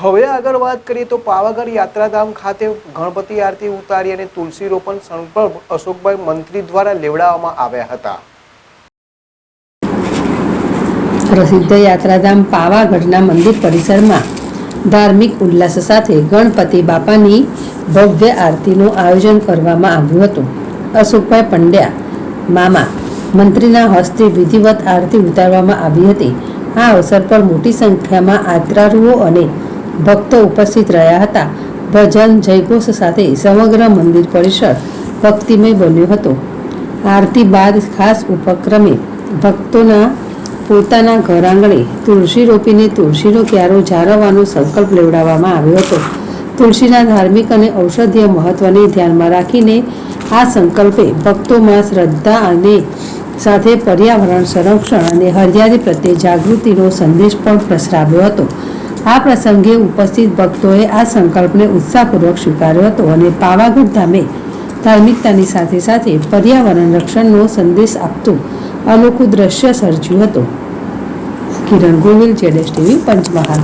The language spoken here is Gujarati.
હવે આગળ વાત કરીએ તો પાવાગઢ યાત્રાધામ ખાતે ગણપતિ આરતી ઉતારી અને તુલસી રોપણ સંકલ્પ અશોકભાઈ મંત્રી દ્વારા લેવડાવવામાં આવ્યા હતા. પ્રસિદ્ધ યાત્રાધામ પાવાગઢના મંદિર પરિસરમાં ધાર્મિક ઉલ્લાસ સાથે ગણપતિ બાપાની ભવ્ય આરતીનું આયોજન કરવામાં આવ્યું હતું. અશોકભાઈ પંડ્યા મામા મંત્રીના હસ્તે વિધિવત આરતી ઉતારવામાં આવી હતી. આ અવસર પર મોટી સંખ્યામાં યાત્રાળુઓ અને ભક્તો ઉપસ્થિત રહ્યા હતા. ભજન જયઘોષ સાથે સમગ્ર મંદિર પરિસર ભક્તિમય બન્યો હતો. આરતી બાદ ખાસ ઉપક્રમે ભક્તોના પોતાના ઘર આંગણે તુલસી રોપીને તુલસીનો ક્યારો જાળવવાનો સંકલ્પ લેવડાવવામાં આવ્યો હતો. તુલસીના ધાર્મિક અને ઔષધીય મહત્વને ધ્યાનમાં રાખીને આ સંકલ્પે ભક્તોમાં શ્રદ્ધા અને સાથે પર્યાવરણ સંરક્ષણ અને હરિયાળી પ્રત્યે જાગૃતિનો સંદેશ પણ પ્રસરાવ્યો હતો. આ પ્રસંગે ઉપસ્થિત ભક્તોએ આ સંકલ્પને ઉત્સાહપૂર્વક સ્વીકાર્યો હતો અને પાવાગઢ ધામે ધાર્મિકતાની સાથે સાથે પર્યાવરણ રક્ષણનો સંદેશ આપતું અનોખું દ્રશ્ય સર્જ્યું હતું. કિરણ ગોવિલ, જેડેશ ટીવી, પંચમહાલ.